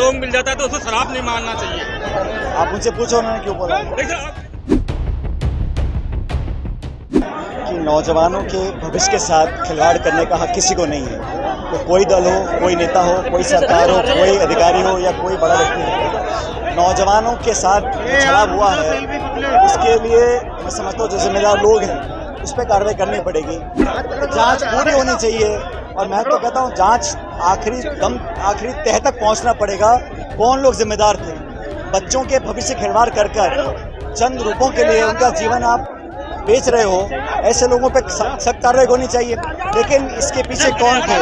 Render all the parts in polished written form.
लोग मिल जाता है तो उसको शराब नहीं मानना चाहिए। आप उनसे पूछो उन्होंने क्यों बोला कि नौजवानों के भविष्य के साथ खिलवाड़ करने का हक किसी को नहीं है। तो कोई दल हो, कोई नेता हो, कोई सरकार हो, कोई अधिकारी हो या कोई बड़ा व्यक्ति हो, नौजवानों के साथ छला हुआ है, उसके लिए मैं समझता हूँ जो जिम्मेदार लोग हैं उस पर कार्रवाई करनी पड़ेगी। जांच पूरी होनी चाहिए और मैं तो कहता हूँ जांच आखिरी तह तक पहुँचना पड़ेगा। कौन लोग जिम्मेदार थे? बच्चों के भविष्य खिलवाड़ कर चंद रुपयों के लिए उनका जीवन आप बेच रहे हो, ऐसे लोगों पे सख्त कार्रवाई होनी चाहिए। लेकिन इसके पीछे कौन थे?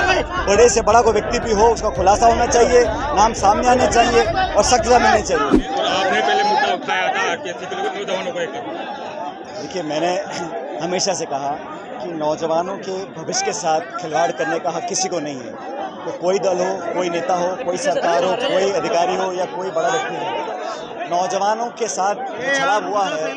बड़े से बड़ा कोई व्यक्ति भी हो, उसका खुलासा होना चाहिए, नाम सामने आने चाहिए और सख्त सजा मिलनी चाहिए। आपने पहले मुद्दा उठाया था आरपीएससी के लोग नौजवानों को लेकर। देखिए, मैंने हमेशा से कहा कि नौजवानों के भविष्य के साथ खिलवाड़ करने का हक किसी को नहीं है। तो कोई दल हो, कोई नेता हो, कोई सरकार हो, कोई अधिकारी हो या कोई बड़ा व्यक्ति हो, नौजवानों के साथ छला हुआ है,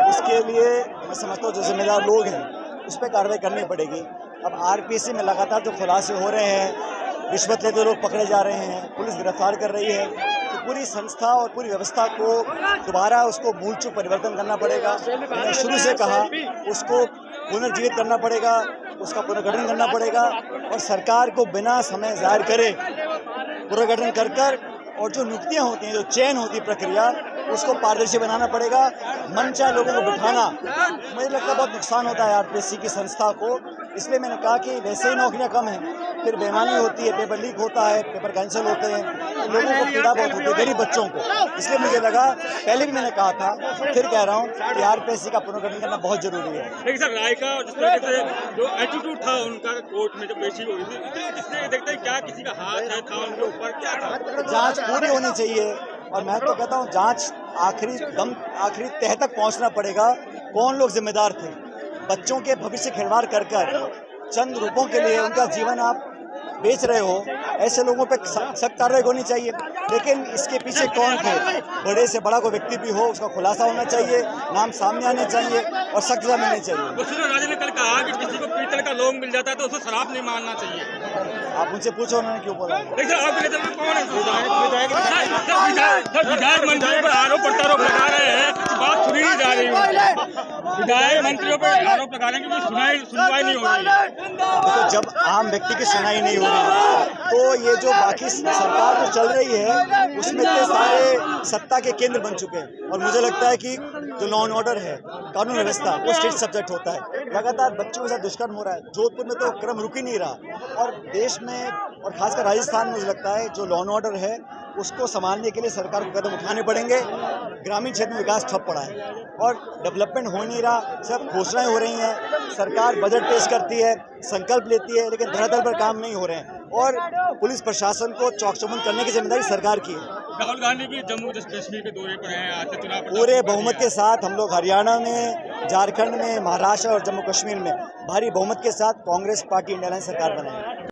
उसके लिए मैं समझता हूँ जो जिम्मेदार लोग हैं उस पर कार्रवाई करनी पड़ेगी। अब आरपीएससी में लगातार जो खुलासे हो रहे हैं, रिश्वत लेते लोग पकड़े जा रहे हैं, पुलिस गिरफ्तार कर रही है, तो पूरी संस्था और पूरी व्यवस्था को दोबारा उसको मूलचूल परिवर्तन करना पड़ेगा। मैंने शुरू से कहा उसको पुनर्जीवित करना पड़ेगा, उसका पुनर्गठन करना पड़ेगा और सरकार को बिना समय ज़ाहिर करे पुनर्गठन कर और जो नियुक्तियाँ होती हैं, जो चयन होती है प्रक्रिया, उसको पारदर्शी बनाना पड़ेगा। मनचाहे लोगों को बिठाना मुझे लगता है बहुत नुकसान होता है आरपीएससी की संस्था को। इसलिए मैंने कहा कि वैसे ही नौकरियां कम हैं, फिर बेईमानी होती है, पेपर लीक होता है, पेपर कैंसिल होते हैं, तो लोगों को पीड़ा बहुत होती है, गरीब बच्चों को। इसलिए मुझे लगा, पहले भी मैंने कहा था, फिर कह रहा हूँ कि आरपीएससी का पुनर्गठन करना बहुत जरूरी है। लेकिन सर राय का जिस तरीके से जो एटीट्यूड था उनका कोर्ट में जब पेशी हुई थी, जिससे देखते हैं क्या किसी का हाथ था उनके ऊपर, क्या था? जांच पूरी होनी चाहिए और मैं तो कहता हूँ जांच आखिरी तह तक पहुंचना पड़ेगा। कौन लोग जिम्मेदार थे? बच्चों के भविष्य खिलवाड़ कर चंद रुपयों के लिए उनका जीवन आप बेच रहे हो, ऐसे लोगों पे सख्त कार्रवाई होनी चाहिए। लेकिन इसके पीछे कौन थे? बड़े से बड़ा कोई व्यक्ति भी हो, उसका खुलासा होना चाहिए, नाम सामने आने चाहिए और सख्त सजा मिलनी चाहिए। वसुंधरा राजे ने कल कहा कि किसी को पीतल का लोग मिल जाता है तो उसको शराब नहीं मानना चाहिए। आप उनसे पूछो उन्होंने क्यों बोला देखिए, आपके नेता में कौन है? विधायक मंत्रियों पर आरोप प्रत्यारोप लगा रहे हैं, बात सुनी नहीं जा रही है। विधायक मंत्रियों पर आरोप लगा रहे हैं कि सुनवाई नहीं हो रही है। तो जब आम व्यक्ति की सुनाई नहीं हो रही तो ये जो बाकी सरकार जो चल रही है उसमें इतने सारे सत्ता के केंद्र बन चुके हैं और मुझे लगता है कि जो लॉ एंड ऑर्डर है, कानून व्यवस्था, वो स्टेट सब्जेक्ट होता है। लगातार बच्चों के साथ दुष्कर्म हो रहा है, जोधपुर में तो क्रम रुक ही नहीं रहा और देश में और खासकर राजस्थान में मुझे लगता है जो लॉ एंड ऑर्डर है उसको संभालने के लिए सरकार को कदम उठाने पड़ेंगे। ग्रामीण क्षेत्र में विकास ठप पड़ा है और डेवलपमेंट हो नहीं रहा, सब घोषणाएं हो रही हैं, सरकार बजट पेश करती है, संकल्प लेती है, लेकिन धरातल पर काम नहीं हो रहे हैं और पुलिस प्रशासन को चौकचौबंद करने की जिम्मेदारी सरकार की है। राहुल गांधी भी जम्मू कश्मीर के दौरे पर हैं, आज से चुनाव पूरे बहुमत के साथ हम लोग हरियाणा में, झारखंड में, महाराष्ट्र और जम्मू कश्मीर में भारी बहुमत के साथ कांग्रेस पार्टी इंडिया लाइन सरकार बनाएंगे।